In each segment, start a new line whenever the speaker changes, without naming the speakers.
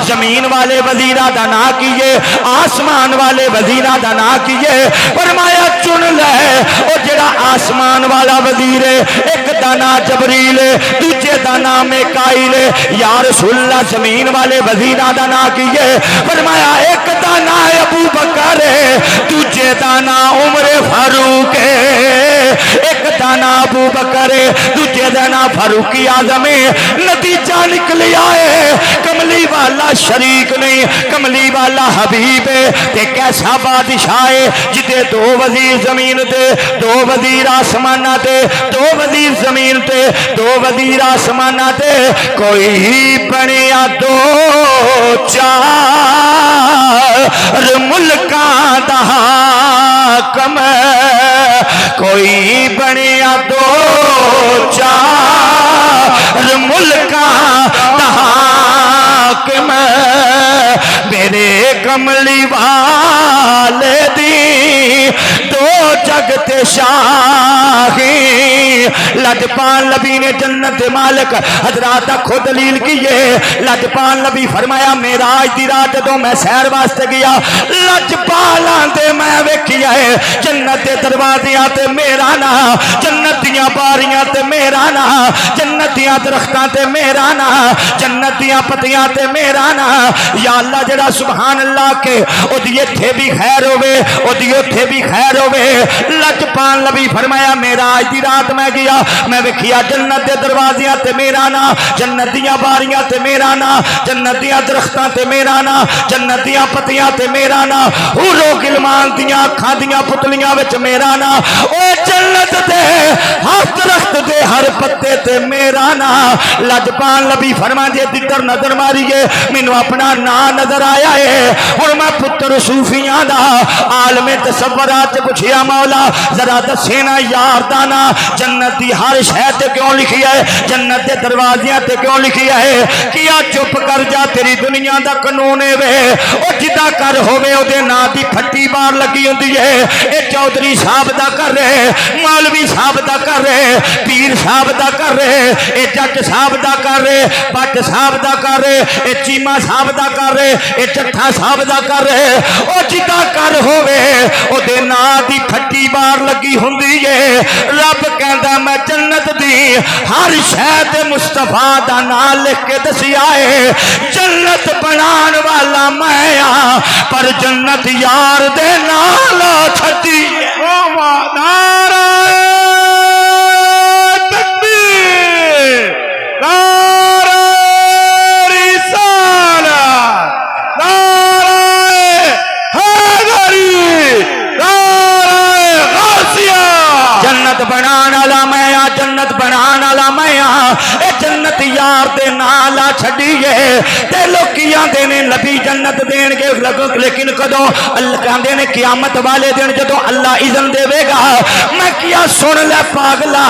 जमीन वाले वजीरा दा ना कीए, आसमान वाले वजीरा दा ना कीए। फरमाया चुन ले ओ जेड़ा आसमान वाला वजीर है, एक दा नाम जबरील है, दूजे दा नाम मिकाईल है। या रसूलल्लाह जमीन वाले वजीरा दा ना कीए। फरमाया एक दा नाम अबू बकर है, दूजे दा नाम उमर फारूक है। एक दा नाम अबू बकर है, दूजे दा नाम फारूकी आजम है। नतीजा निकलिया है कमली वाला शरीक नहीं, कमली वाला हबीब है। ते कैसा बादशाह है जिते दो वजीर जमीन ते, दो वजीर आसमाना ते, दो वजीर जमीन ते, दो वजीर आसमाना ते। कोई बनिया दो चार मुल्कां दा हाकम, कोई बनिया दो चार मुल्कां दा हाकम। मेरे कमली वाले दी दो जगत शाही। लजपाल नबी ने जन्नत मालिक हजरात दा खुद दलील की है। लजपाल नबी फरमाया मेराज दी रात जदों मैं सैर वास्ते गया, लजपालां दे मैं वेखिया है जन्नत दे दरवाज़ियां ते मेरा ना, जन्नत दियां बारियां ते मेरा ना, जन्नत दियां दरख्तां ते मेरा ना, जन्नत दियां पत्तियां ते मेरा ना। या अल्लाह जेड़ा सुभान अल्लाह के ओदी इत्थे भी खैर होवे, ओदी उत्थे भी खैर होवे। लजपाल नबी फरमाया मेराज दी रात मैं गया, मैं वेखिया जन्नत दे दरवाज़ियां ते मेरा ना, जन्नत दियां बारियां ते मेरा ना, जन्नत दियां दरख्तां ते मेरा ना, जन्नत दियां पत्तियां ते मेरा ना, हूरो गिलमान दियां अखां दियां पुतलियां विच मेरा ना। ओ जन्नत दे हर दरख्त दे हर पत्ते ते मेरा ना। लजपाल नबी फरमा जे जिधर नजर मारीए मैनू अपना ना नजर आया है। हुण मैं पुत्र सूफियां दा आलमे तसव्वुरात च पुछिया मौला जरा दसे ना यार दा ना जन्नत दी हर शै ते क्यों लिखी है, जन्नत दे दरवाज़ियां ते क्यों लिखी है। किया चुप कर जा तेरी दुनिया दा कानून है वे। ओ जिदा कर होवे ओदे नां दी फट्टी बार लगी हुंदी है। ए चौधरी साहब दा कर रहे, मौलवी साहब दा कर रहे, पीर साहब दा कर रहे, ए जट साहब दा कर रहे, भट्ट साहब दा कर रहे, ए चीमा साहब दा कर रहे, ए चट्ठा साहब दा कर रहे। ओ जिदा कर होवे ओदे नां दी फट्टी बार लगी हुंदी है। रब कहंदा मैं जन्नत दी हर शै ते मुस्तफा दा नाम लिख के दसिया है। जन्नत बनान वाला मैं आ पर जन्नत यार दे नाल छड्डी।
नारा तकबीर, नारा रिसालत, नारा हैदरी, नारा गासिया।
जन्नत बनान वाला मैं आ, जन्नत बनान वाला मैं आ। ए जन्नत यार दे नाल छड्डीए ते लोकी आंदे ने नबी जन्नत देणगे, लेकिन कदों अल्लाह कहंदे ने क़यामत वाले दिन जदों अल्लाह इज़न देवेगा। मैं किया सुन ले पागला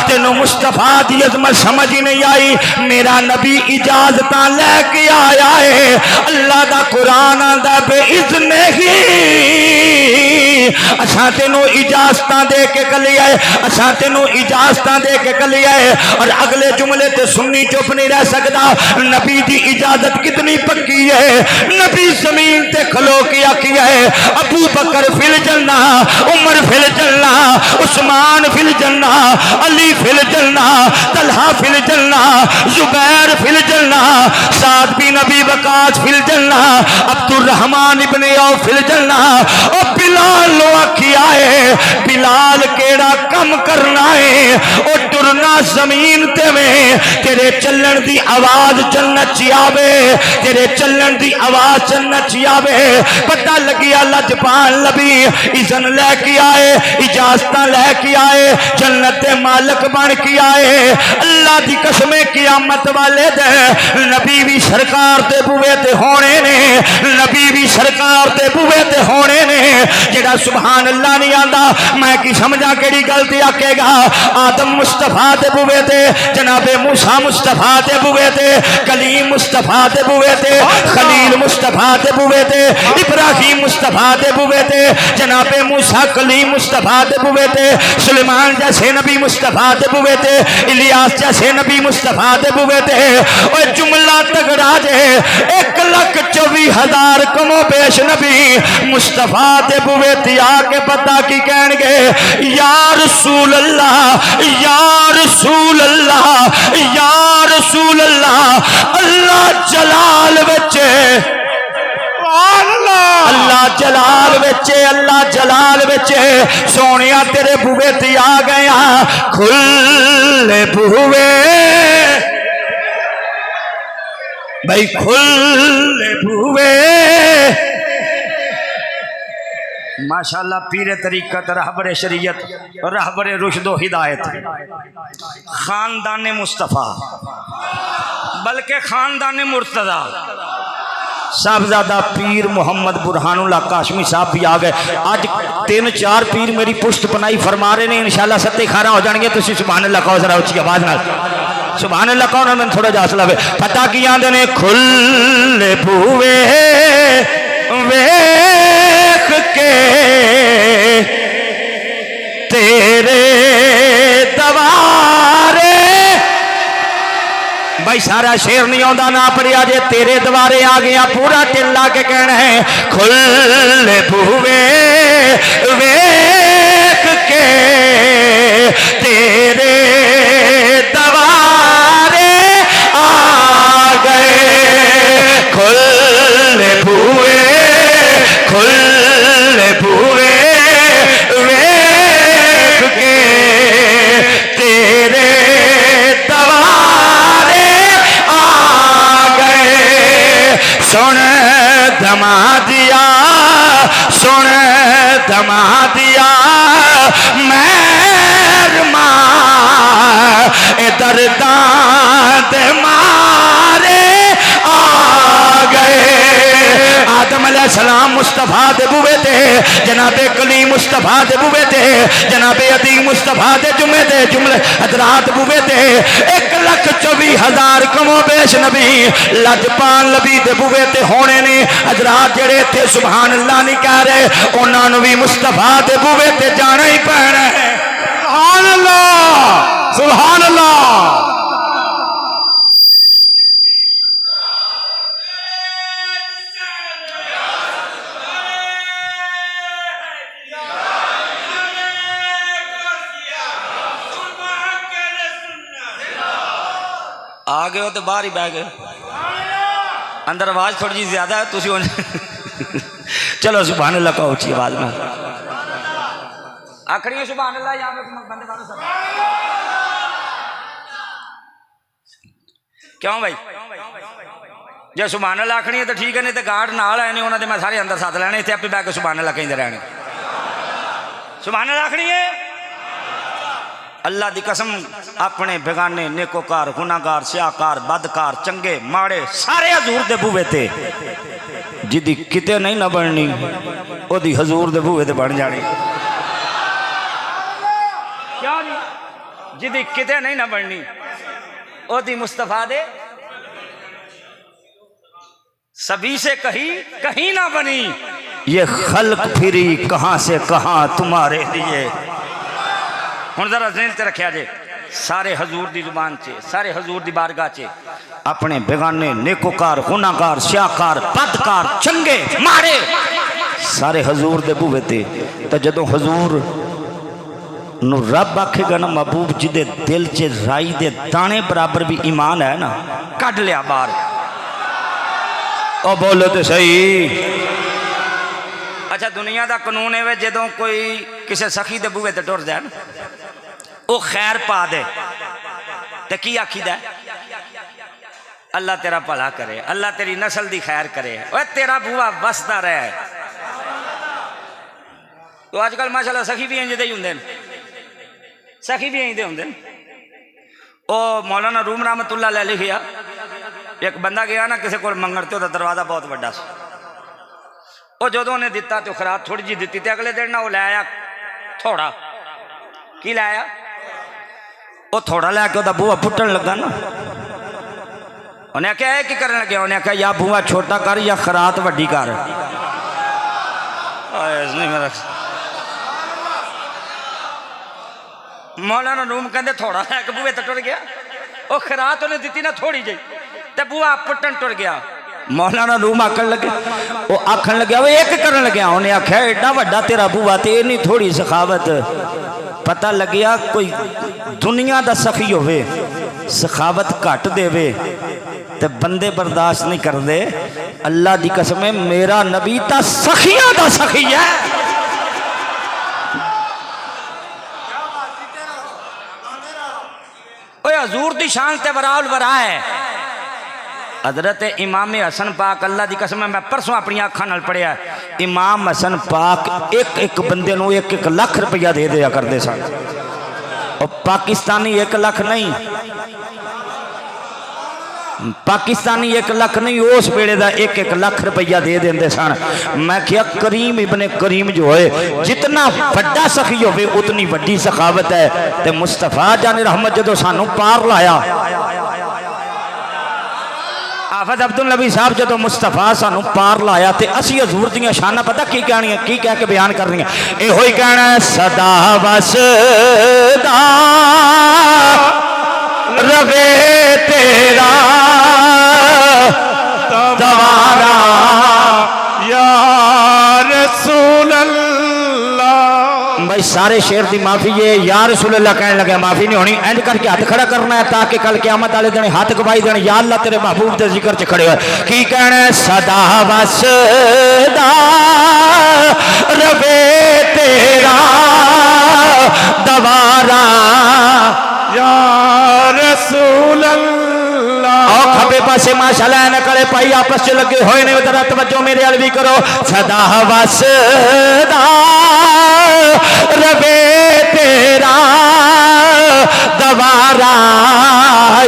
तेनों मुस्तफा दी अज़मत समझ ही नहीं आई। मेरा नबी इजाजत लैके आया है। अल्लाह दा कुरान आंदा बे इज़्न ही असां तेनों इजाजत दे के कलिया है, असां तेनों इजाजत दे के कलिया है। और अगले जुमले ते सुन्नी चुप नहीं रह सकता। नबी दी इजाजत कितनी पक्की है। नबी जमीन ते खलो के आखिया है अबू बकर फिल जन्ना, उमर फिल जन्ना, उस्मान फिल जन्ना, अली फिल जन्ना, तलहा फिल जन्ना, जुबैर फिल जन्ना, साद बिन नबी वकास फिल जन्ना, अब्दुर्रहमान इब्ने औफ फिल जन्ना। ओ बिलाल लो आखिया है बिलाल केड़ा कम करना है। ओ टुरना जमीन ते में तेरे चलन दी आवाज जन्नत च आवे, तेरे चलन दी आवाज जन्नत च आवे। पता लगिया लजपाल नबी इज़न लैके आए, इजाजत लैके आए, जन्नत दे मालिक बन के आए। अल्लाह दी कसमें क़यामत वाले दे नबी भी सरकार दे बुए ते होने ने, नबी भी सरकार दे बुए ते होने ने। जेड़ा सुभान अल्लाह नहीं आंदा मैं की समझा केड़ी गलती आकेगा। आदम मुस्तफा दे बुवे ते, जनाबे मूसा मुस्तफा दे बुवे ते, कलीम मुस्तफा दे बुवे ते, खलील मुस्तफा दे बुवे ते, इब्राहिम मुस्तफा दे बुवे ते, जनाबे मूसा कलीम मुस्तफा दे बुवे ते, सुलेमान जैसे नबी मुस्तफा दे बुवे ते, इलियास जैसे नबी मुस्तफा दे बुवे ते। और जुमला तगड़ा जे 1,24,000 कमो पेश नबी मुस्तफा दे बुवे ते आके पता की कहणगे, या रसूल अल्लाह, या रसूल अल्लाह, या रसूल अल्लाह। अल्लाह जलाल बच्चे, अल्लाह जलाल बच्चे, अल्लाह जलाल बच्चे सोनिया तेरे बुवे ते आ गया। खुले बुवे भाई, खुले बुवे माशाल्लाह। पीरे तरीकत, रहबरे शरीयत, रहबरे रुशदो हिदायत, खानदान मुस्तफ़ा बल्कि खानदान मुर्तज़ा, साहबजादा पीर मोहम्मद बुरहानुल्लाह काशमी साहब भी आ गए। आज 3-4 पीर मेरी पुष्ट पनाई फरमा रहे हैं। इंशाल्लाह सत्ते खारा हो जाएंगे। तुम सुभान अल्लाह कहो जरा उच्ची आवाज नाल, सुभान अल्लाह कहो ना। मैंने थोड़ा जा असला पता की आंदे ने खुले बूवे वेख के तेरे दवारे। भाई सारा शेर नहीं आता ना पढ़िया जे, तेरे दवारे आ गया पूरा टिल्ला के कहना है। खुले बूवे वेख के तेरे दवारे आ गए। खुले बूवे, खुले बूवे वेख के तेरे दवारे आ गए। सुन दमादिया, सुन दमादिया मेहरमा इधर दांत मारे आ गए। आदम अलैहिस्सलाम मुस्तफा दे बुवे ते, जनाबे कलीम मुस्तफा दे बुवे ते, जनाबे अदीम मुस्तफा दे जुमे ते जुमले हजरात बुवे ते। 1,24,000 कमो बेश नबी लजपाल नबी दे बुवे ते होने ने। हजरात जेड़े इत्थे सुभान अल्लाह नहीं कह रहे, उन्होंने भी मुस्तफा दे बुवे ते जाना ही पैना है।
सुभान अल्लाह, सुभान अल्लाह।
आ गए हो तो बाहर ही बह गए, अंदर आवाज थोड़ी जी ज्यादा है। तुम चलो सुभान अल्लाह कहो अच्छी आवाज में। आखिरी सुभान अल्लाह यहाँ पे बंदे मारो सब। क्यों भाई, जो सुभान अल्लाह आखनी है तो ठीक है, नहीं तो गार्ड नाल आए ने उन्होंने मैं सारे अंदर साथ लैने, इतने आपे बह के सुभान अल्लाह कहीं रहने। सुभान अल्लाह आखनी है। अल्लाह दी कसम अपने बेगाने नेकोकार गुनाहगार स्याकार बदकार चंगे माड़े सारे हजूर दे बूहे ते, जिदी किते नहीं ना बननी ओदी हजूर दे बूहे ते बन जानी। क्या जिदी किते नहीं ना बननी ओदी मुस्तफा दे सभी से कहीं ना बनी। ये खल्क फिरी कहां से कहां तुम्हारे लिए। हुण जरा ज़हन ते रखिया जे, सारे हजूर दी जुबान चे, सारे हजूर दी बारगाह चे अपने बेगाने नेकोकार गुनाहगार स्याकार बदकार चंगे माड़े सारे हजूर दे बूहे ते। तो जदों हजूर नू रब आखेगा ना महबूब जिदे दिल च राई दे दाने बराबर भी ईमान है ना, कढ़ लिया बाहर। ओ बोलो तो सही। अच्छा दुनिया का कानून है जदों कोई किसी सखी दे बूहे ते टुर जाए वो खैर पा दे तो की आखीदा अल्लाह तेरा भला करे, अल्लाह तेरी नस्ल दी खैर करे, ओए तेरा बुआ बसता रहे। तो आजकल माशाल्लाह सखी भी इंज दे ही हुंदे, सखी भी इंज दे हुंदे। ओ मौलाना रूम रहमतुल्लाह अलैह लिखिया, एक बंदा गया ना किसी को मंगण ते, दरवाजा बहुत बड़ा
वो जो उन्हें दिता तो खराब थोड़ी जी दी तो अगले दिन ना वो लै आया थोड़ा की लाया वो थोड़ा लैके वह बूहा पुट्टन लगा ना उन्हें आख्या की करन लगे उन्हें आख्या या बूहा छोटा कर या खरात वड्डी कर मौलाना रूम कहते थोड़ा लैके बूहे तो टुर गया वो खरात उन्हें दी ना थोड़ी जी तो बूहा पुट्टन टुर गया मौलाना रूम आखन लगे वो आखन लगे वो एक करन लगे उन्हें आख्या एडा वड्डा तेरा बूहा तो ये नहीं थोड़ी सखावत पता लग्या कोई दुनिया का सखी होवे सखावत घट देवे ते बंदे बर्दाश्त नहीं करते अल्लाह की कसम है मेरा नबी तो सखियां का सखी है हजूर की शान ते बराउल बरा है हजरत इमाम हसन पाक अल्लाह की कसम मैं परसों अपनी अखा नाल पढ़िया इमाम हसन पाक एक एक बंदे नूं 1-1 लाख रुपया दे दिया करते सन और पाकिस्तानी 1 लाख नहीं पाकिस्तानी 1 लाख नहीं उस वेले का 1-1 लाख रुपया दे देंगे सन मैं क्या करीम इब्ने करीम जो है जितना बड़ा सखी होवे उतनी वड्डी सखावत है ते मुस्तफा जाने रहमत जो सानू पार लाया आफत अब्दुल नबी साहब जो मुस्तफा सानू पार लाया तो असी हजूर दियां शाना पता की कहनी की कह के बयान कर रही हैं यो ही कहना है सदा वसदा रवे तेरा दवारा
या रसूल अल्लाह।
भाई सारे शेर की माफी है या रसूल अल्लाह कहने लगे माफी नहीं होनी इंज करके हाथ खड़ा करना है ताकि कल क़यामत वाले दिन हाथ गवाही देने या अल्लाह तेरे महबूब के जिक्र च खड़े हो की कहना है सदा वसदा रवे तेरा दवारा
या रसूल अल्लाह।
और खबे पासे माशाल्लाह न करे भाई आपस च लगे होए ने उधर तवज्जो मेरे अल भी करो सदा वसदा रवे तेरा दवारा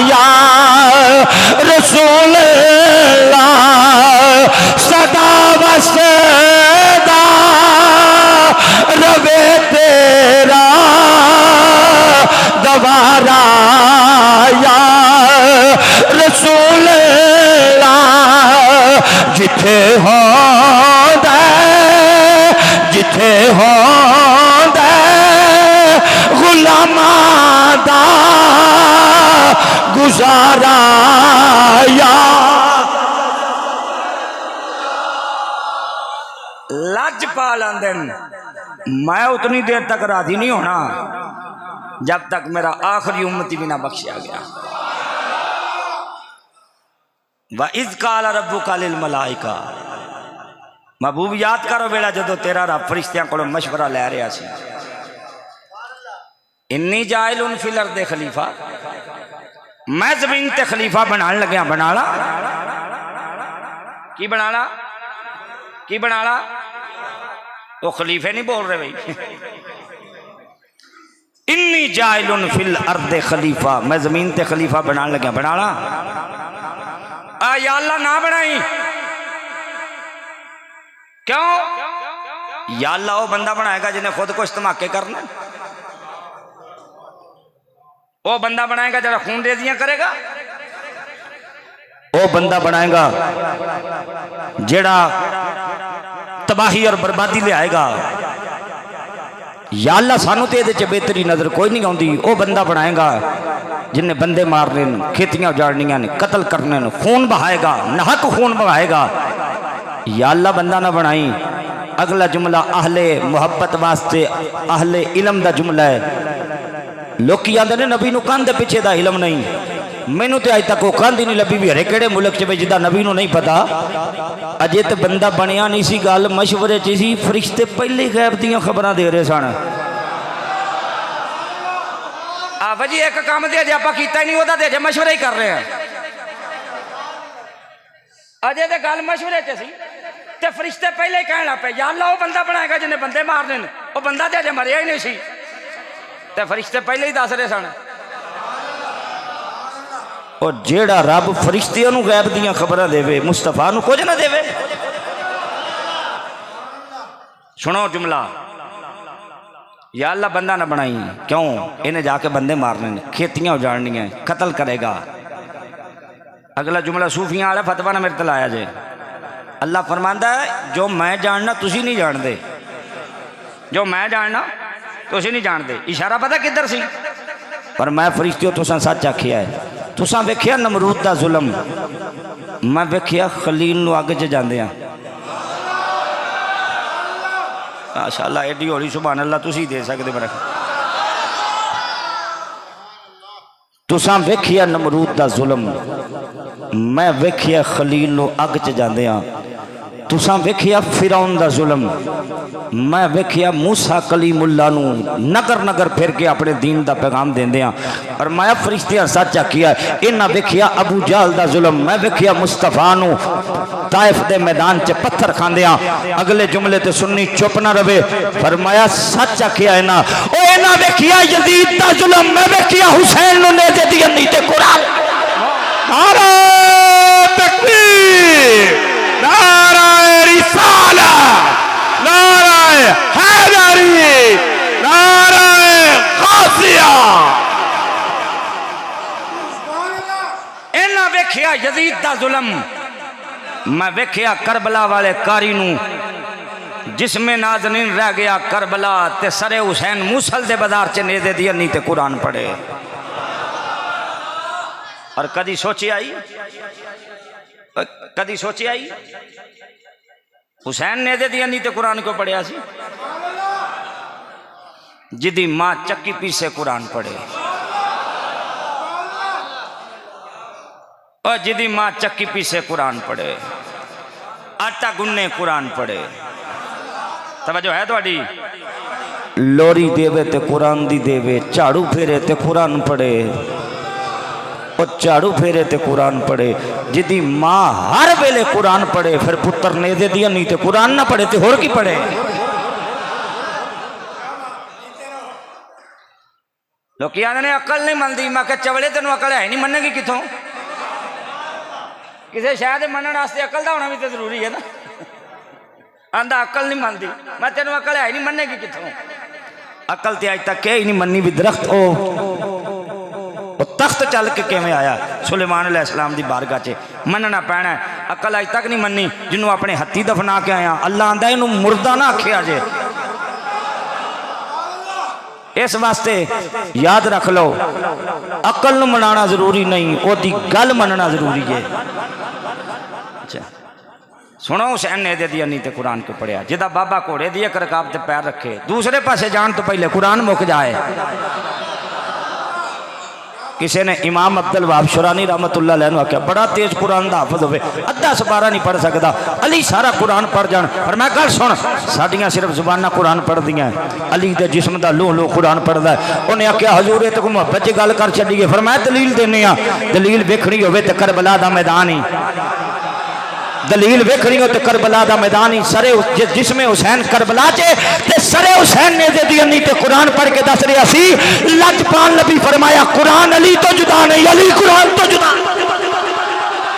या रसूल अल्लाह सदा वसदा रवे तेरा दवारा या रसूल अल्लाह जिथे होंदा जिथे होंदा गुलामां दा गुजारा या लज पा लेंदे मैं उतनी देर तक राजी नहीं होना जब तक मेरा आखिरी उम्मती भी ना बख्शिया गया व इज़ काल रब्बुका लिल मलाइका महबूब याद करो बेड़ा जो तेरा रब फरिश्तियां को मशवरा लै रहा सी इन्नी जाइलुन फिल अर्दि खलीफा मैं जमीन ते खलीफा बनाने लग्या बनाला की बनाला की बनाला वो खलीफे नहीं बोल रहे भाई इन्नी जाइलुन फिल अर्दि खलीफा मैं जमीन ते खलीफा बनाने लग्या बनाला या अल्लाह ना बनाई क्यों या अल्लाह वो बंदा बनाएगा जिन्हें खुद कुछ धमाके करना वो बंदा बनाएगा जरा खून रेजियां करेगा वो बंदा बनाएगा जेड़ा तबाही और बर्बादी ले आएगा या अल्लाह सानू तो ये बेहतरी नजर कोई नहीं आती वो बंदा बनाएगा जिन्हें बंदे मारने खेतियां उजाड़नियां ने कत्ल करने खून बहाएगा नाहक खून बहाएगा या अल्लाह बंदा ना बनाई अगला जुमला अहले मुहब्बत वास्ते अहले इलम का जुमला है लोग आते ने नबी कंध के पिछे का इलम नहीं मैनू तो अज तक वो कंध ही नहीं लभी भी हरे केड़े मुल्क च जिदा नबी नहीं पता अजे तो बंदा बनया नहीं सी गल मशवरे च सी फरिश्ते पहले गैब दियां खबरां दे रहे सन जी एक काम तो अजे आप किया ही नहीं वह अजे मशवरा ही कर रहे हैं अजे तो गल मशवरे च सी ते फरिश्ते पहले ही कहना पे या अल्लाह वो बंदा बनाएगा जिन्हें बंदे मारने वो बंदा तो अजे मरिया ही नहीं सी ते फरिश्ते पहले ही दस रहे सन और जेड़ा रब फरिश्तियां नूं गैब दियां खबरां देवे मुस्तफा नूं कुछ ना देवे सुनो जुमला, या अल्लाह बंदा ना बनाई, क्यों इन्हें जाके बंदे मारने ने, खेतियां उजाड़नियां, कत्ल करेगा। अगला जुमला सूफियां वाला फतवा ना मेरे तल आया जे। अल्लाह फरमांदा है जो मैं जानना तुसी नहीं जानते, जो मैं जानना तुसी नहीं जानते। इशारा पता किधर सी? पर मैं फरिश्तियों तुसां सच आखिया है। तुसां वेखिया नमरूद दा जुल्म, मैं वेखिया खलील नूं अग च जांदियां। माशाअल्लाह एडी हौली सुभान अल्लाह तुसी दे सकदे मेरे। तुसां वेखिया नमरूद दा जुल्म, मैं वेखिया खलील नूं अग च जांदियां। तुसां वेखिया फिरौन दा जुल्म, मैं वेखिया मूसा कलीमुल्लाह नूं नगर नगर फिर के अपने दीन दा पैगाम देंदियां। और मैं फरिश्तियां सच आखिया, इन्हां वेखिया अबू जहल दा जुल्म, मैं वेखिया मुस्तफा नूं ताइफ दे मैदान च पत्थर खांदियां। अगले जुमले ते सुन्नी चुप ना रवे, फरमाया सच आखिया इन्हां। ओ इन्हां वेखिया यजीद दा जुल्म, मैं वेखिया हुसैन नूं नेज़े दी अन्नी ते कुरान।
नारा तकबीर, नारा रिसाला, नारा हैदरी, नारा गाज़िया।
इन्हां वेखिया यजीद दा जुल्म, मैं वेखिया करबला वाले कारी नूं जिसमें नाज़नीन रह गया करबला ते सरे हुसैन मूसल दे बाजार च नेज़े दी अन्नी ते कुरान पढ़े। और कदी सोची आई, कदी सोची आई हुसैन नेज़े दी अन्नी ते कुरान क्यों पढ़िया सी? जिदी मां चक्की पीसे कुरान पढ़े, और जिदी मां चक्की पीसे कुरान पढ़े, आटा गुन्ने कुरान पढ़े। तवज्जो है थोड़ी? लोरी देवे ते कुरान दी देवे, झाड़ू फेरे ते कुरान पढ़े, और झाड़ू फेरे ते कुरान पढ़े। जिदी मां हर वेले कुरान पढ़े, फिर पुत्र नेज़े दी अन्नी ते कुरान ना पढ़े ते होर की पढ़े? लोग आते ने अकल नहीं मनती। मैं क्या चवले तेन अकल है नहीं, मनेगी कितों? किसी शायद मनने वास्ते अकल का होना भी तो जरूरी है ना। आंदा अकल नहीं मनती, मैं तेन अकल है नहीं, मनेगी कितों? अकल तो अज तक ही नहीं मनी भी। दरख्त तख्त चल के किवें आया? सुलेमान अलैहिस्सलाम दी बारगाह च मनना पैना। अकल अज तक नहीं मनी, जिन्हों अपने हत्थी दफना के आया। अल्लाह आंदा इनू मुर्दा ना आखिया जे। इस वास्ते याद रख लो, अकल नूं मनाना जरूरी नहीं, ओदी गल मनना जरूरी है। अच्छा सुनो, हुसैन नेज़े दी अन्नी ते कुरान को पढ़िया। जिदा बाबा घोड़े दी एक रकाब ते पैर रखे, दूसरे पासे जान तो पहले कुरान मुक जाए। किसी ने इमाम अब्दुल वहाब शुरानी रहमतुल्लाह अलैह आख्या, बड़ा तेज कुरान दा हाफिज होवे, अद्धा सपारा नहीं पढ़ सकता, अली सारा कुरान पढ़ जान। पर मैं गल सुन, साडियां सिर्फ जुबाना कुरान पढ़दियां, अली दे जिस्म दा लूह लूह कुरान पढ़दा है। उन्हें आख्या हजूर ते मुहब्बत च गल कर छड्डीए। फिर मैं दलील देने आ, दलील वेखनी होवे ते करबला दा मैदान ही, दलील वेखनी हो तो करबला दा मैदान ही। सरे जिसमें हुसैन करबला चे ते सरे हुसैन नेज़े दी अन्नी ते कुरान पढ़ के दस रहा सी। लजपाल नबी फरमाया कुरान अली तो जुदा नहीं, अली कुरान तो जुदा।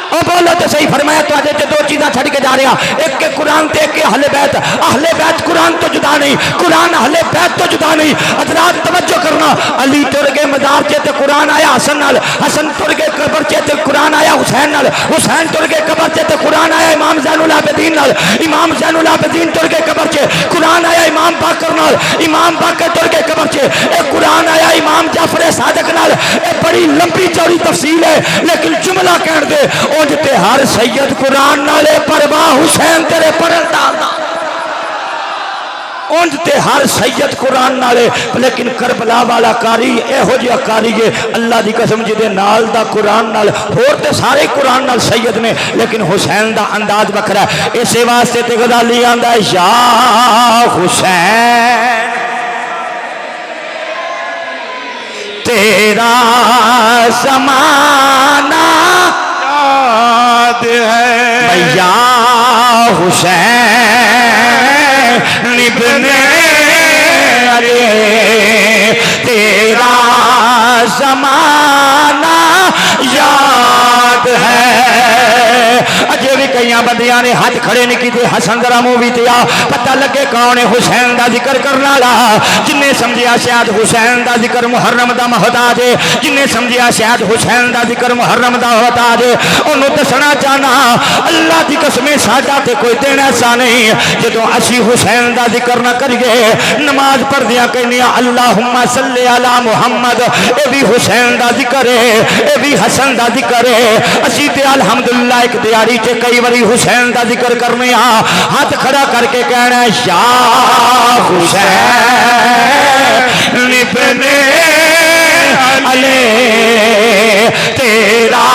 और बोलो तो सही, फरमाया तो दो चीज़ा छड़ के जा रहा, एक के कुरान ते एक के अहले बैत। अहले बैत कुरान तो जुदा नहीं, कुरान अहले बैत तो जुदा नहीं। हज़रात तवज्जो करना, अली तुर गए मजार चे ते कुरान आया हसन नाल, हसन तुर गए कबर चे ते कुरान आया हुसैन नाल, हुसैन तुर गए कबर चे ते कुरान आया इमाम ज़ैनुल आबिदीन नाल, इमाम ज़ैनुल आबिदीन तुर गए कबर चे, कुरान आया इमाम बाकर नाल, इमाम बाकर तुर गए कबर चे, एक कुरान आया इमाम जाफर सादिक नाल। एक बड़ी लंबी चौड़ी तफसील है, लेकिन जुमला कह दे ते हर सैयद कुरान नाले परवाह हुसैन तेरे परदार दा, उंज ते हर सैयद कुरान नाले। लेकिन करबला वाला कारी एहो जिहा कारी है, अल्लाह दी कसम जिदे नाल दा कुरान नाल, होर ते सारे कुरान नाल सैयद ने, लेकिन हुसैन दा अंदाज वखरा है। इसे वास्ते ते गजाली आंदा है, या हुसैन तेरा ज़माना है भैया हुसैन इब्ने अली, तेरा ज़माना याद है। अजय भी
कई बंदियां ने हाथ खड़े नहीं किए। हसन जरा मुंह भी दिया पता लगे कौन है हुसैन का जिक्र करने वाला। जिन्हें समझिया शायद हुसैन का जिक्र मुहर्रम का मोहताज है, जिन्हें समझिया शायद हुसैन का जिक्र मुहर्रम का मोहताज है, उन्होंने दसना चाहना अल्लाह की कसमें साडा ते कोई दिन ऐसा नहीं जो असी हुसैन का जिक्र ना करिए। नमाज पढ़दियां कहने अल्लाहुम्मा सल्ली अला मुहम्मद, ये भी हुसैन का जिक्र है, ये भी हसन का जिक्र है। असी ते अल्हम्दुलिल्लाह एक दिहाड़ी च कई बारी हुसैन का जिक्र करने हाथ खड़ा करके कहना या हुसैन इब्ने अली तेरा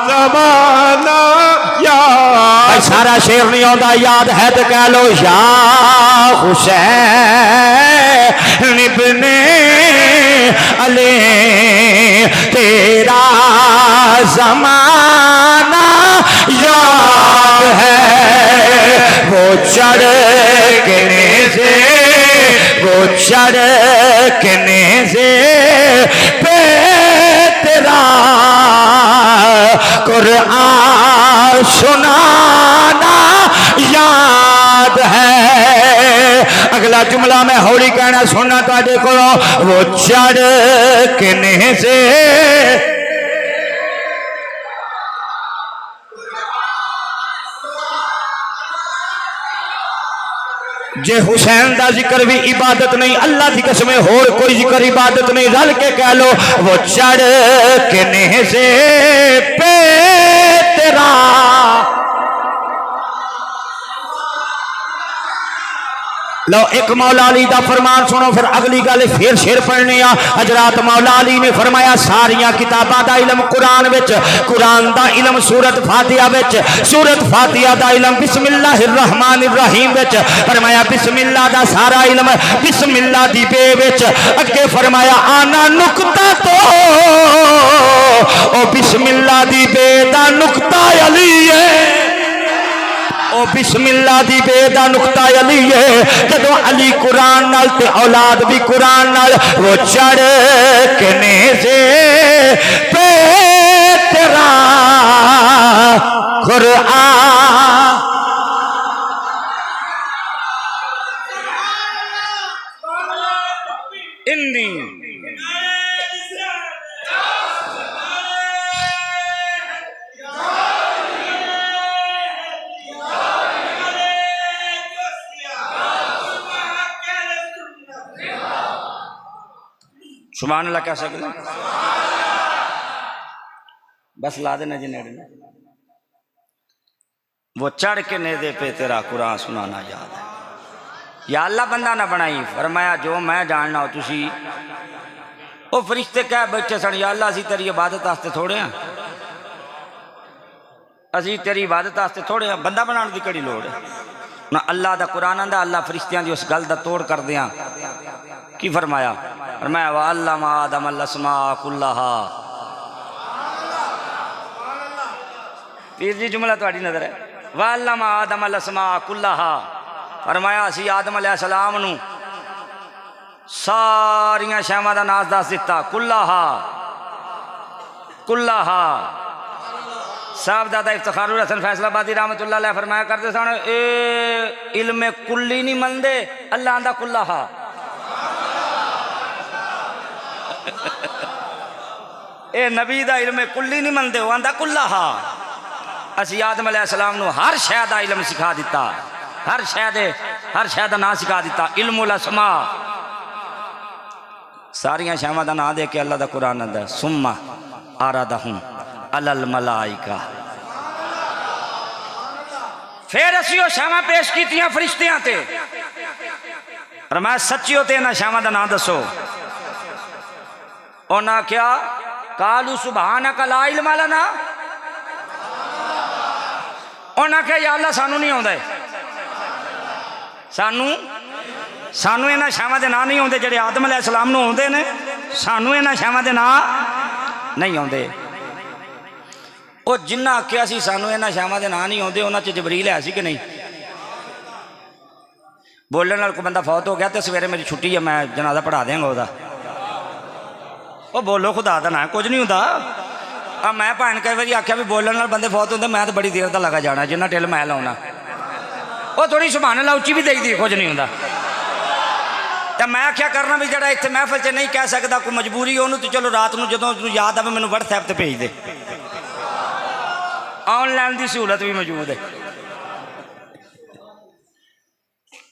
जमाना याद।
सारा शेर नहीं आता, याद है तो कह लो या हुसैन इब्ने अली तेरा जमाना याद है। वो चढ़ने से, वो चढ़ने से पे तेरा कुरान सुनाना याद है। अगला जुमला मैं हौली कहना सुनना तुहाडे कोलों। वो चढ़ने से जे हुसैन का जिक्र भी इबादत नहीं, अल्लाह की कसम होर कोई जिक्र इबादत नहीं। रल के कह लो वो चढ़ने से पे तेरा लो। एक मौला अली का फरमान सुनो, फिर अगली गल फिर शेर पढ़ने आ। हजरात मौला अली ने फरमाया सारिया किताबां दा इलम कुरान विच, कुरान दा इलम सूरत फातिहा विच, सूरत फातिहा दा इलम बिस्मिल्लाहिर रहमानिर रहीम विच। फरमाया बिस्मिल्लाह दा सारा इलम बिस्मिल्लाह दी बे विच। अगे फरमाया आना नुक्ता तो ओ बिस्मिल्लाह दी बे दा नुक्ता अली है। ओ बिस्मिल्लाह दी बेदा नुक्ता अली है। जदों अली कुरान नाल ते औलाद भी कुरान नाल। वो चढ़ने से पे तेरा कुरान इन्नी सुभान अल्लाह कह सकते बस ला देना जी नेड़े। वो चढ़ के नेदे पे तेरा कुरान सुनाना याद है। या अल्लाह बंदा ना बनाई। फरमाया जो मैं जानना हो तुसी। वो फरिश्ते कह बैठे सन या अल्लाह असी तेरी इबादत वास्ते थोड़े हैं, असी तेरी इबादत वास्ते थोड़े हैं, बंदा बनाने की कड़ी लोड़ है ना। अल्लाह का कुरान आंदा, अल्लाह फरिश्तियां की उस गल का तोड़ कर दिया। की फरमाया? फरमाया वा अल्लमा आदम अलस्मा कुल्लाहा। पीर जी जुमला तुहाडी नजर है। वा अल्लमा आदम अलस्मा कुल्लाहा। फरमाया असी आदम अलैहिस्सलाम नू सारियां शैवां दा नाम दस दिता। कुल्लाहा कुल्लाहा। साहबजादा इफ्तिखारुल हसन फैसलाबादी रहमतुल्लाह अलैह फरमाया करते सन ए इल्मे कुल्ली नहीं मनदे, अल्लाह आंदा कुल्लाहा। ए नबी दा इल्म कुल्ली नहीं मनते, वो आंदा कुल्लाहा। असी आदम अलैहिस्सलाम नू हर शै दा इल्म सिखा दिता, हर शै दा नाम सिखा दिता। इल्मुल अस्मा, सारियां शैवां दा नाम दे के अल्लाह दा कुरान आंदा सुम्मा आरादहुम अलल मलाइका। फिर असी वो शैवां पेश कीतियां फरिश्तियां ते। और मैं सच्चियो ते इन्हां शैवां दा नाम दसो। उन्हें क्या कालू सुबहानक ला इल्म लना। उन्हें क्या या अल्लाह सानू नहीं आउंदा, सानू इन्हां शैवां दे नाम नहीं आउंदे जिहड़े आदम अलैहिस्सलाम नू आउंदे ने। सानू इन्हां शैवां दे नाम नहीं आउंदे। वो जिन्ना आख्या सी सानू इन्हां शैवां दे नाम नहीं आउंदे, उन्हां च जबरील है सी कि नहीं? बोलने नाल कोई बंदा फौत हो गया तो सवेरे मेरी छुट्टी है, मैं जनाजा पढ़ा देंगा। वो बोलो खुदा दा ना कुछ नहीं होता।
मैं भैन कई बार आख्या भी बोलने नाल बंदे फौत होंगे, मैं तो बड़ी देर का लगा जाना जिन्ना टिल मैं लाउना। वो थोड़ी सुभान अल्लाह उच्ची भी देखती कुछ नहीं होंदा। तो मैं क्या करना भी जरा इतने महफिल च नहीं कह सकता, कोई मजबूरी हो तो चलो रात को जो याद आवे मैंने व्हाट्सएप पर भेज दे, ऑनलाइन की सहूलत भी मौजूद है।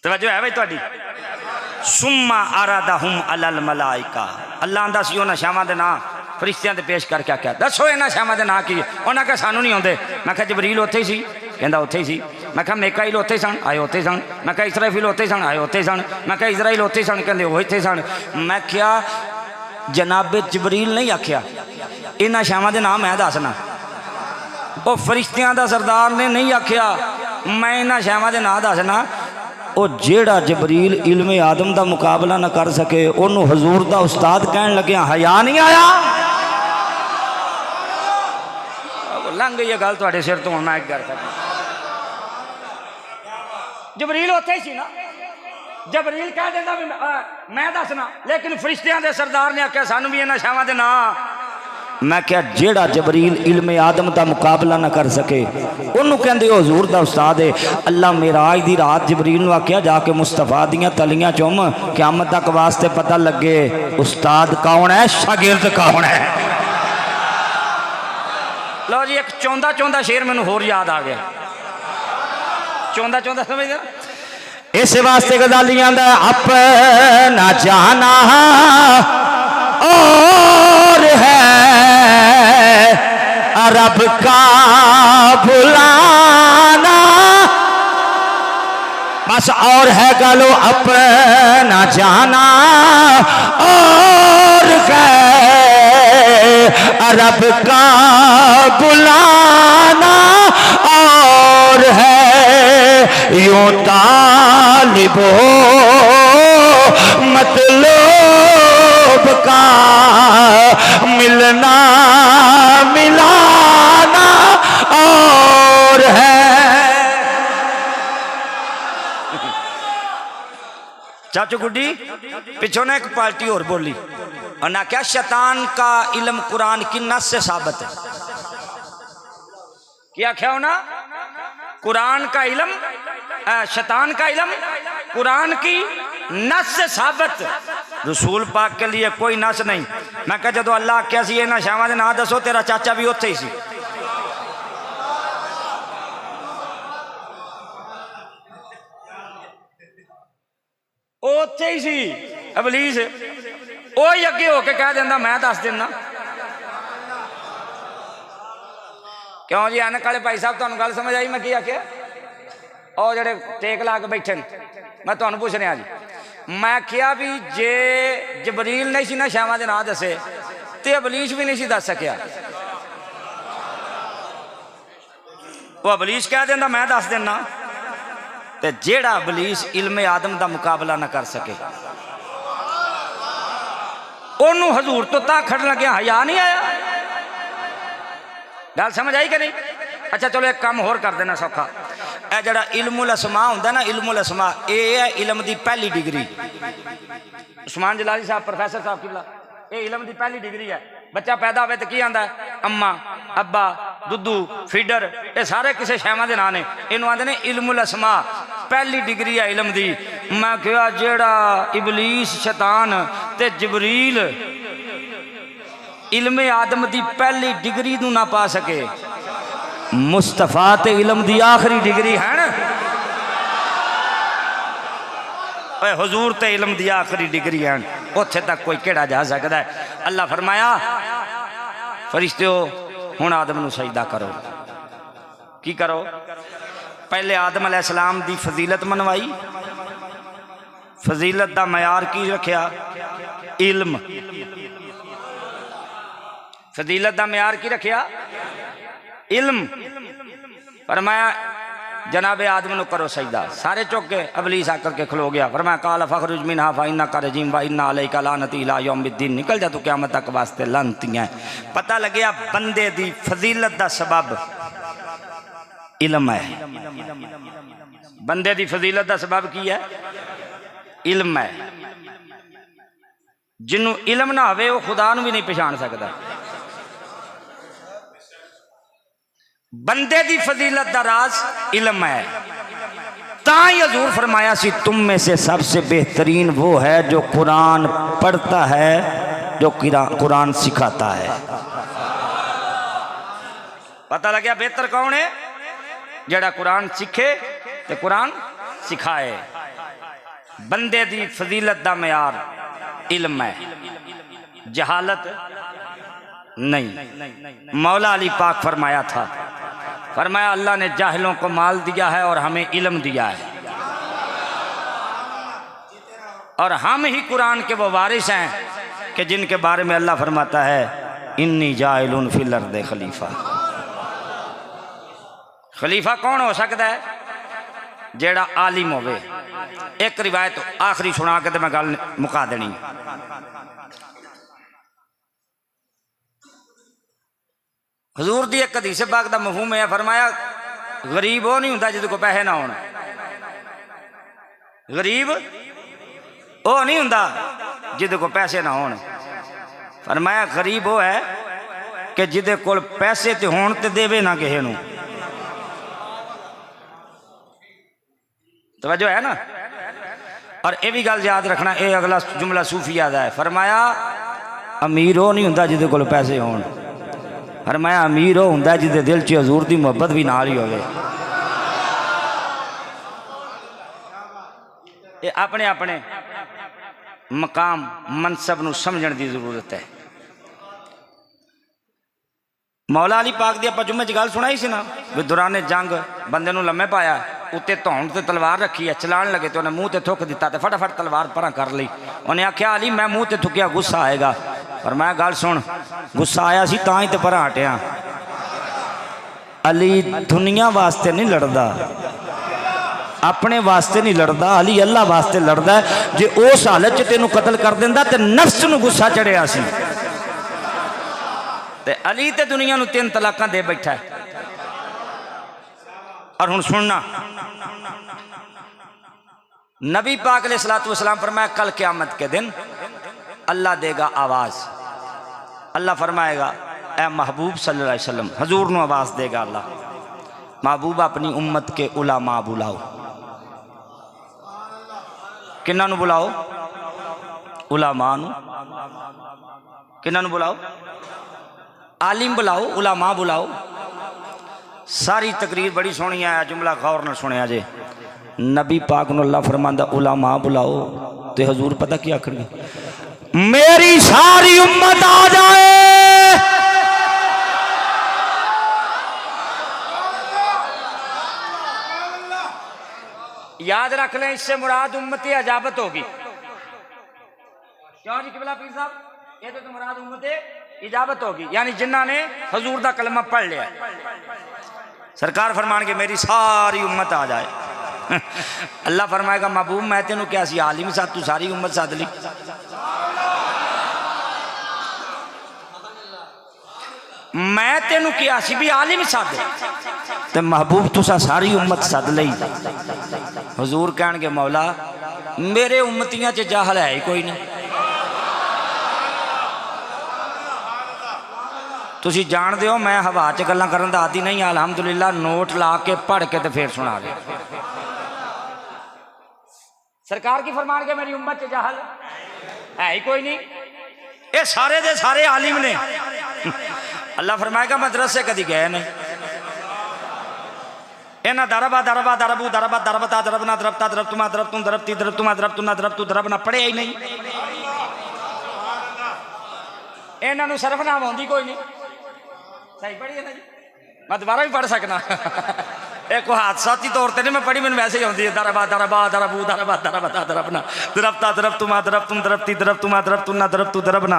तवज्जो है भाई तुहाडी। सुम्मा आरादहुम अलल मलाइका, अल्लाह आंदा सी उन्हां शावां दे नां फरिश्तियां ते पेश करके आख्या दसो इन्हां शावां दे नां की। उन्हां कहा सानू नहीं आउंदे। मैं कहा जबरील उत्थे ही सी, कहंदा उत्थे ही सी। मैं कहा मेकाइल उत्थे सन, आए उत्थे सन। मैं कहा इसराफील उत्थे सन, आए उत्थे सन। मैं कहा इजराइल उत्थे सन, कहंदे वो इत्थे सन। मैं क्या जनाबे जबरील नहीं आख्या, इन्हां शावां दे नां मैं दसना। वो फरिश्तियां दा सरदार ने नहीं आख्या मैं इन्हां शावां दे नां दसना। वो जेड़ा जबरील इल्मे आदम का मुकाबला ना कर सके उन्होंने हजूर का उस्ताद कहन लगे हया नहीं आया। लंघ गई गल तुहाडे सिर तो, मैं एक कर सकता। जबरील उत्थे ही सी ना, जबरील कह देंदा भी मैं दसना, लेकिन फरिश्तियां दे सरदार ने आख्या सानू भी इन्हां शावां दे नां। मैं क्या जेड़ा जबरील इल्मे आदम का मुकाबला ना कर सके उन्होंने कहते हजूर का उस्ताद है। अल्लाह मेराज की रात जबरील आख्या जाके मुस्तफा दियां तलियां चुम, क़यामत तक वास्ते पता लगे उस्ताद कौन है, शागिर्द कौन है। लो जी एक चौंदा चौंदा शेर मैनू होर याद आ गया। चौंदा चौंदा समझदे ना,
इस वास्ते गजालियां दा अपना जाना और है रब का बुलाना। बस और है गालो अपना जाना और है रब का बुलाना और है यूं तालिबो मतलब का मिलना मिलाना और है।
चाचू गुड्डी पिछों ने एक पार्टी और बोली और ना क्या शैतान का इल्म कुरान की नस से साबित है। क्या क्या होना कुरान का इल्म शैतान का इल्म कुरान की नस से साबित। रसूल पाक के लिए कोई नस नहीं। मैं कहा जो अल्लाह आख्या सी इन्हां शावां दे नां दसो, तेरा चाचा भी उत्थे ही सी। उत्थे ही सी इबलीस, वो ही अगे होके कह देंदा मैं दस देना। क्यों जी ऐनक वाले भाई साहब तुहानू गल समझ आई मैं की आख्या? और जेडे टेक ला के बैठे मैं तुहानू पूछ रहा जी, मैं क्या भी जे जबरील नहीं सी ना शावां दे नां दसे ते इबलीस भी नहीं सी दस सकिया। वो इबलीस कह देंदा मैं दस देना, ते जेड़ा इबलीस इल्मे आदम का मुकाबला ना कर सके ओनू हजूर तो ता खड़ लगे हया नहीं आया। गल समझ आई कि नहीं? अच्छा चलो एक काम होर कर देना सौखा। यह जरा इल्मुल असमा होंदा ना, इल्मुल असमा ये है इल्म की पहली डिग्री। उस्मान जलाली साहब प्रोफैसर साहब की ये इल्म की पहली डिग्री है। बच्चा पैदा होवे तो की आंदा है अम्मा अब्बा दुद्धू फीडर, ये सारे किसी शैवां दे नां ने। इनू आंदे ने इल्मुल असमा, पहली डिग्री है इल्म दी। मैं कहा जेड़ा इबलीस शैतान ते जबरील इल्मे आदम की पहली डिग्री नू ना पा सके, मुस्तफा ते इल्म की आखिरी डिग्री है ना। हुजूर ते इल्म की आखिरी डिग्री है, उत्थे तक कोई केड़ा जा सकता है। अल्लाह फरमाया फरिश्ते हुण आदम नू सजदा करो। की करो? पहले आदम अलैहिस्सलाम की फजीलत मनवाई। फजीलत का मयार की रखिया? इल्म। फजीलत का मयार की रखिया? इल्म। फरमाया जनाबे आदम नू करो सजदा। सारे चुक के इबलीस आकर के खलो गया। फरमाया काला फखरुज मिनहा फइन्नका रजीम व इन्ना अलैका लानती इला यौमिद्दीन, निकल जा तू क़यामत तक वास्ते लानतियां। पता लगे बंदे दी फजीलत दा सबब इल्म है। बंदे दी फजीलत दा सबब की है? इल्म है। जिन्हों इल्म ना होवे वो खुदा नू भी नहीं पछाण सकता। बंदे दी फजीलत दा राज इल्म है। ताई हजूर फरमाया सी तुम में से सबसे बेहतरीन वो है जो कुरान पढ़ता है, जो कुरान सिखाता है। पता लग गया बेहतर कौन है? जेड़ा कुरान सीखे ते कुरान सिखाए। बंदे दी फजीलत दा मयार इल्म है, जहालत नहीं। मौला अली पाक फरमाया था, फरमाया अल्लाह ने जाहिलों को माल दिया है और हमें इल्म दिया है, और हम ही कुरान के वो वारिस हैं कि जिनके बारे में अल्लाह फरमाता है इन्नी जाइलुन फिल अर्दि खलीफा। खलीफा कौन हो सकता है? जेड़ा आलिम होवे। एक रिवायत आखिरी सुना के तो मैं गल मुका देनी। हजूर दी एक हदीस पाक दा मफहूम है, फरमाया गरीब वो नहीं होता जिद को पैसे ना होन। गरीब वो नहीं होता जिद को पैसे ना होन। फरमाया गरीब वो है कि जिदे कोल पैसे ते होन ते देवे ना किसे नूं। तवज्जो है ना? और ये भी गल याद रखना, ये अगला जुमला सूफी याद है। फरमाया अमीर वो नहीं होता जिदे कोल पैसे होन। फरमाया अमीर वो होंदा जिदे दिल च हजूर दी मुहब्बत भी नाल ही होवे। ये अपने अपने मकाम मनसब नूं समझण दी जरूरत है। मौला अली पाक दी आपां जुम्मे च गल सुनाई सी ना भी दौराने जंग बंदे नूं लम्मे पाया, उत्ते धौण ते तलवार रखी है, चलान लगे तो उन्हें मुंह ते थुक दिता ते फटाफट तलवार परां कर ली। उन्हें आख्या अली मैं मुंह ते थुकिया गुस्सा आएगा, पर मैं गल सुन गुस्सा आया सी तां ही ते परां हटिया। अली दुनिया वास्ते नहीं लड़दा, अपने वास्ते नहीं लड़दा, अली अल्लाह वास्ते लड़दा है। जे उस हालत च तेनू कतल कर दिंदा ते नफ्स नूं गुस्सा चढ़िया सी ते अली ते दुनिया नूं 3 तलाकां दे बैठा है। और हुण सुनना, नबी पाक अलैहिस्सलातु वस्सलाम फरमाया कल क़यामत के दिन अल्लाह देगा आवाज। अल्लाह फरमाएगा ए महबूब सल्लल्लाहु अलैहि वसल्लम, हजूर नूं आवाज देगा अल्लाह, महबूब अपनी उम्मत के उलामा बुलाओ। किन्ना नूं बुलाओ? उलामा नूं। किन्ना नूं बुलाओ? आलिम बुलाओ, उलामा बुलाओ। सारी तकरीर बड़ी सोहनी है, जुमला गौर न सुनिया जे। नबी पाक नूं अल्लाह फरमांदा उलामा बुलाओ ते हजूर पता क्या आखणगे? मेरी सारी उम्मत आ जाए। याद रख लें, इससे मुराद उम्मत अजाबत होगी। क्यों जी किबला पीर साहब? ये तो मुराद उम्मत इजाबत होगी, यानी जिन्ना ने हजूर दा कलमा पढ़ लिया। सरकार फरमानगे मेरी सारी उम्मत आ जाए। अल्लाह फरमाएगा महबूब मैं तेनू क्या सी आलिम साथ तू सारी उम्मत सद ली। मैं तेनू क्या सी भी आलिम सद ते महबूब तुसा सारी उम्मत सद लई। हजूर कहणगे मौला मेरे उम्मतियां च जाहल है ही कोई नहीं। तुसी जानते हो मैं हवा च गल्लां करन दा आदी नहीं, अलहमदुलिल्लाह नोट ला के पढ़ के तो फिर सुना दे। सरकार की फरमान के मेरी उम्मत च जाहल है ही कोई नहीं, ये सारे दे सारे आलिम ने। अल्लाह फरमाएगा मदरसे कदी गए नहीं, इन्हें दरबा दरबा दरबू दरबा दरबता दरबना दरबता दरब तुमा दरब तुम दरबती दरब तुमा दरब तुम दरब तू दरबना पढ़े ही नहीं। इन्होंने सरफनाम आती कोई नहीं। सही पढ़ी है ना जी? मैं दोबारा भी पढ़ सकना। एक हादसाती तौर पर नहीं मैं पढ़ी, मैंने वैसे ही आती है दरबा दरबा दरबू दरबा दरबता दरबना दरबता दरब तुमा दरब तुम दरबती दरब तुमा दरब तुम ना दरब तू दरबना।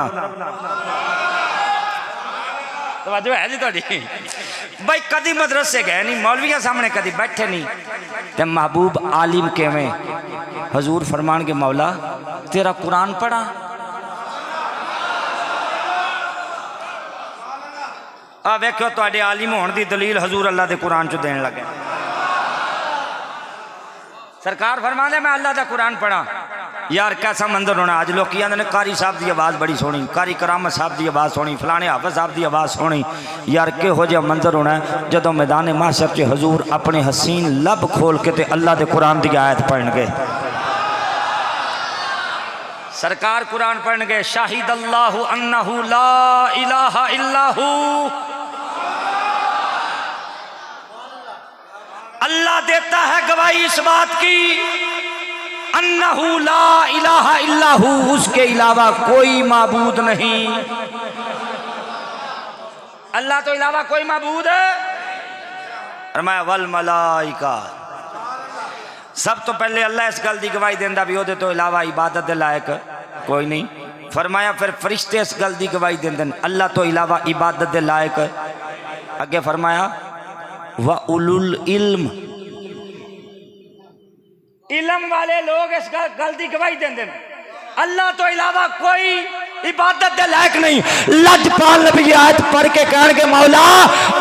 तवज्जो है जी थोड़ी? भाई कदी मदरसे गए नहीं, मौलविया सामने कदी बैठे नहीं, ते महबूब आलिम किवें? हजूर फरमान के मौला तेरा कुरान पढ़ा। आ वेखो तुहाडे आलिम होने की दलील हजूर अल्लाह के कुरान चो देन लगे। सरकार फरमांदे मैं अल्लाह का कुरान पढ़ा। यार कैसा मंजर होना। अज लोग आते हैं कारी साहब की आवाज़ बड़ी सोहनी, कारी करामत साहब की आवाज़ सोहनी, फलाने हाफिज साहब की आवाज़ सोहनी। यार किहो जिहा मंजर होना है जदों मैदान महशर च हजूर अपने हसीन लब खोल के ते अल्लाह के कुरान की आयत पढ़नगे। सरकार कुरान पढ़नगे, शाहिद अल्लाहु अन्नहु ला इलाहा इल्लाहु, अल्लाह देता है गवाही इस बात की, अन्नहु ला इलाहा इल्लाहु, उसके अलावा कोई माबूद नहीं। अल्लाह तो अलावा कोई माबूद है। फरमाया वल मलाइका, सब तो पहले अल्लाह इस गल की गवाही देंदा भी ओदे तो अलावा इबादत दे लायक कोई नहीं। फरमाया फिर फरिश्ते इस गल की गवाही देंदे अल्लाह तो अलावा इबादत दे लायक। अगे फरमाया व उलुल इल्म, इल्म वाले लोग इस गल की गवाही देंदे अल्लाह तो अलावा कोई इबादत दे लायक नहीं।
लजपाल नबी आयत पढ़ के कहणगे मौला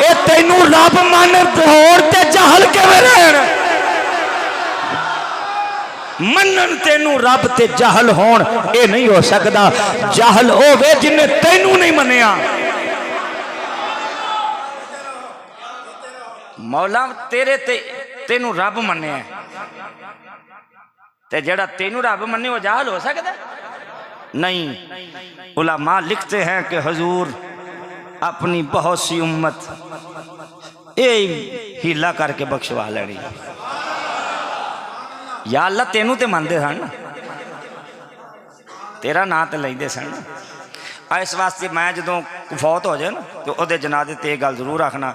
ए तैनू रब मन होर ते जहल किवें रहण, मनन तेनू रब ते जहल होण ये नहीं हो सकता। जहल होवे जिन्हें तेनू नहीं मनिया।
मौला तेरे ते तेनू रब मन्निया ते जेड़ा तेनू रब मन्ने वो जाहल हो सकता नहीं। उलमा लिखते हैं कि हुजूर अपनी बहुत सी उम्मत ये हीला करके बख्शवा लेनी। या अल्लाह तेनू ते मनते सन, तेरा नाम तो लेंदे सन। इस वास्ते मैं जो फौत हो जाए ना तो वो जनाजे ते गल जरूर रखना,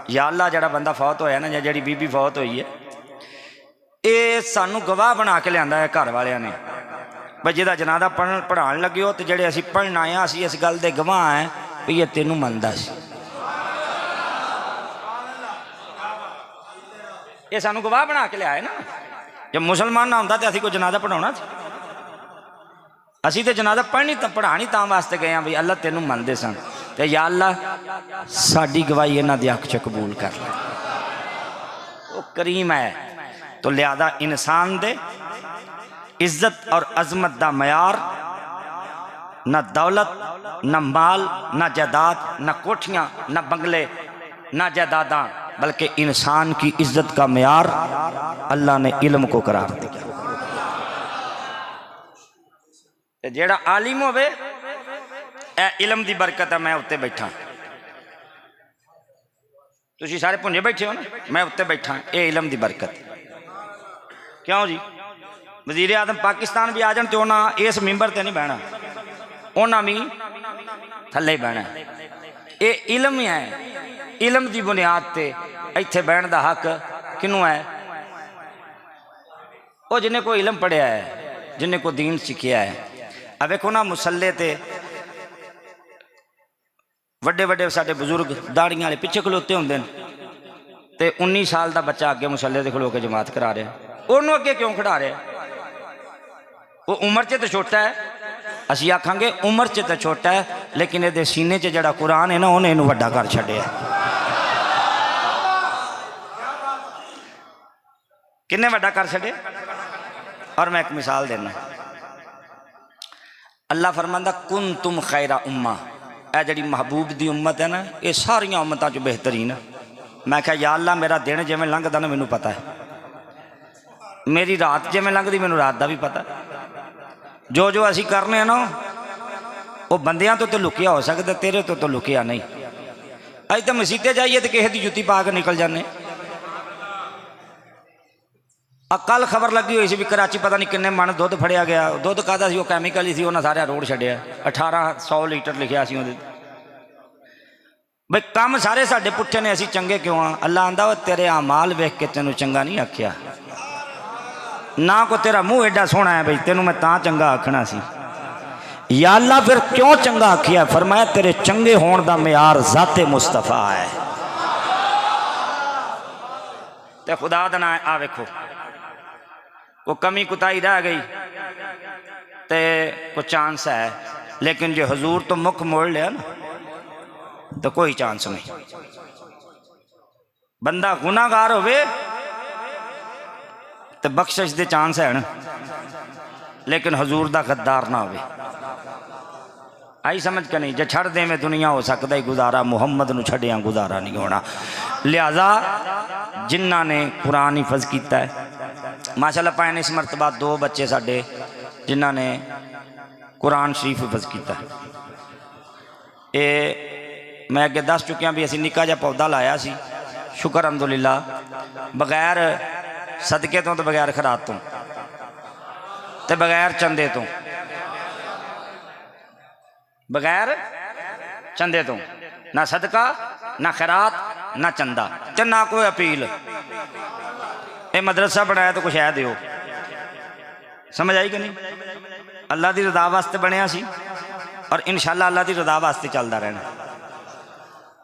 या अल्लाह जड़ा बंदा फौत होया ना या जी बीबी फौत हुई है ये सानू गवाह बना के लिया है घर वालिया ने भाई जिहदा जनाजा पढ़ान लगे हो तो जेडे असी पढ़न आए असी इस गल के गवाह हैं भी ये तेनू मनदा सी। ये सानू गवाह बना के लिया है ना। जब मुसलमान ना होंदा तो असी कोई जनाजा पढ़ाना सी, असी तो जनाजा पढ़ानी तां वास्ते गए हैं भी अल्लाह तेनू मनदे सन ते या अल्लाह साडी गवाही इन्हां दी अख च कबूल कर ले। वो करीम है तो लिहाजा इंसान दे इज्जत और अजमत दा मयार न दौलत न माल न जायदाद न कोठियां न बंगले न जायदादा, बल्कि इंसान की इज्जत का मयार अल्लाह ने इल्म को करार दिया। जेड़ा आलिम होवे ए इल्म दी बरकत है। मैं उत्ते बैठा, तुसी सारे भुंजे बैठे हो ना, मैं उत्ते बैठा, ये इल्म दी बरकत। क्यों जी वजीर आजम पाकिस्तान भी आ जान तो उन्हें इस मिंबर ते नहीं बहना, उन्हें भी थले ही बहना। ये इल्म है, इल्म की बुनियाद ते इत्थे बहन का हक किनू है? वो जिन्हें कोई इल्म पढ़िया है, जिन्हें कोई दीन सीखिया है। अब देखो ना मुसल्ले ते वड्डे वड्डे साडे बुजुर्ग दाड़ियां वाले पिछे खलोते होंदे ते 19 साल का बच्चा अगे मुसल्ले ते खलो के जमात करा रहा, उन्होंने अगे क्यों खड़ा रहा? वो उम्र च तो छोटा है, असी आखांगे उम्र च तो छोटा है, लेकिन ये सीने च जड़ा कुरान है ना उन्हें इनू वड्डा कर छड्डिया। किन्ने वड्डा कर छड्डे? और मैं एक मिसाल देना, अल्लाह फरमांदा कुन तुम खैरा उम्मा, ए जड़ी महबूब दी उम्मत है ना ये सारिया उम्मतों च बेहतरीन है। मैं क्या या अल्लाह मेरा दिन जिमें लंघदा ना मैनू पता है, मेरी रात जिमें लंघदी मैनू रात का भी पता। जो जो असी करने ना वो बंदियां तो लुकिया हो सकता, तेरे तो लुकिया नहीं। अज तो मसीते जाइए तो किसी की जुत्ती पा के निकल जाने। कल खबर लगी हुई सी भी कराची पता नहीं किन्ने मन दुध फड़िया गया, दुध कहता सी वो कैमिकल ही सी, उन्हें सारा रोड छड्डिया, 1800 लीटर लिखिया सी उहदे। बई काम सारे साडे पुट्ठे ने, असी चंगे क्यों हाँ? अल्लाह आंदा तेरे आमाल वेख के तेनू चंगा नहीं आख्या ना, को तेरा मुंह एडा सोहना है बई तेनू मैं तां चंगा आखना सी। या अल्लाह फिर क्यों चंगा आखिया? फरमाया तेरे चंगे होने का म्यार ज़ाते मुस्तफा है। ते खुदा दा नाम आ वेखो वो कमी कुताई रह गई ते को चांस है, लेकिन जो हजूर तो मुख मोड़ लिया ना तो कोई चांस नहीं। बंदा गुनाहगार होवे तो बख्शिश दे चांस है ना, लेकिन हजूर दा गद्दार ना होवे। आई समझ के नहीं, जे छड़ दे में दुनिया हो सकता ही गुजारा, मुहम्मद नूं छड़िया गुजारा नहीं होना। लिहाजा जिन्ना ने कुरान हिफज किया है, माशाअल्लाह पाए इस मरतबा 2 बच्चे साडे जिन्हों ने कुरान शरीफ हिफज किया। ये मैं अगे दस चुकिया भी असी निक्का जिहा पौधा लाया सी, शुक्र अलहमदुलिल्लाह, बगैर सदके तो बगैर खरात तो बगैर चंदे तो, बगैर चंदे तो, ना सदका ना खैरात ना चंदा ते ना कोई अपील। ये मदरसा बनाया तो कुछ है दियो, समझ आई कि नहीं? अल्लाह की रजा वास्ते बनया सी और इंशाअल्लाह अल्लाह की रजा वास्ते चलता रहना।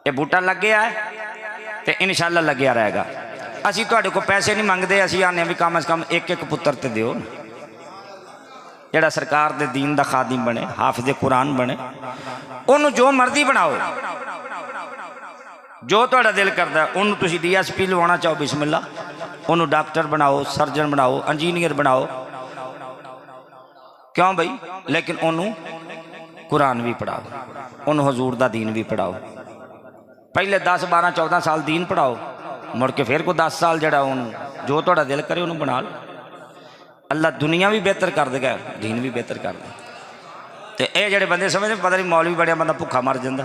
ये बूटा लग गया है तो इंशाअल्लाह लग्या रहेगा। असी तुहाडे को पैसे नहीं मंगते, असी आने भी कम से कम एक एक पुत्र तो दिओ, जेड़ा सरकार दे दीन दा खादिम बने, हाफिज़ कुरान बने। उन्होंने जो मर्जी बनाओ, जो तुहाडा दिल करता है। उन्होंने तुसीं DSP लवाना चाहो बिस्मिल्ला, उन्होंने डॉक्टर बनाओ, सर्जन बनाओ, इंजीनियर बनाओ, क्यों भाई? लेकिन उन्होंने कुरान भी पढ़ाओ, उन्होंने हजूर दा दीन भी पढ़ाओ। पहले 10 12 14 साल दीन पढ़ाओ, मुड़ के फिर को 10 साल जड़ा उन्होंने जो तुहाडा दिल करे उन्होंने बना लो। अल्लाह दुनिया भी बेहतर कर देगा, दीन भी बेहतर कर दे। तो ये जड़े बंदे समझते पता नहीं मौलवी बड़े बंदा भुखा मर जाता।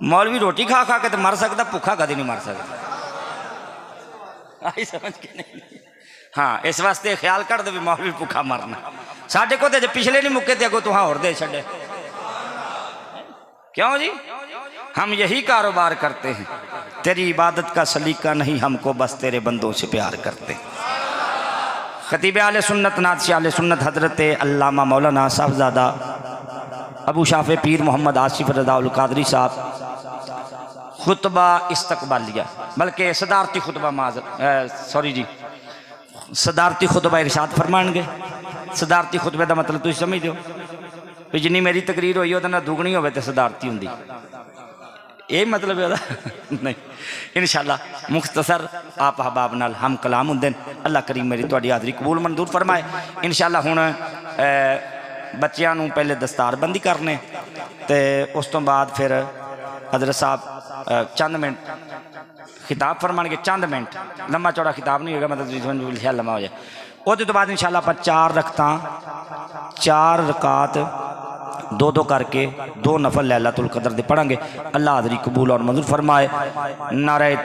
मौलवी रोटी खा खा के तो मर सकता, भुखा कभी नहीं मर सकता। आई समझ के नहीं? हाँ, इस वास्ते ख्याल कर दे भी मौलवी भुखा मरना। साढ़े को तो पिछले नहीं मुक्के थे, अगो तुहां होर दे छड़े। क्यों जी? हम यही कारोबार करते हैं, तेरी इबादत का सलीका नहीं हमको, बस तेरे बंदों से प्यार करते। खतीब आले सुन्नत नादशाह आले सुन्नत हजरत अल्लामा मौलाना साहबजादा अबू शाफे पीर मोहम्मद आसिफ रज़ा उल कादरी साहब खुतबा इस्तकबालिया, बल्कि सदारती खुतबा सॉरी जी सदारती खुतबा इरशाद फरमाएंगे। सदारती खुतबे का मतलब तुम समझ दो भी जिन्नी मेरी तकरीर हुई वो दुगनी हो तो सदारती होंगी, ये मतलब है नहीं। इंशाअल्लाह मुख्तसर आप अहबाब नाल हम कलाम होंगे। अल्लाह करीम मेरी तुहाडी हाज़री कबूल मंजूर फरमाए। इंशाअल्लाह हुण बच्चों नूं पहले दस्तारबंदी करने ते उस तो बाद फिर हज़रत साहब चंद मिनट खिताब फरमाएंगे। चंद मिनट, लम्बा चौड़ा खिताब नहीं होगा, मतलब लिखा लम्बा हो जाए। उसके तो बाद इंशाअल्लाह आप 4 रकअतां 4 रकात 2-2 करके 2 नफल लैलतुल कदर दे पढ़ांगे। अल्लाह हाज़री कबूल और मंजूर फरमाए। नारे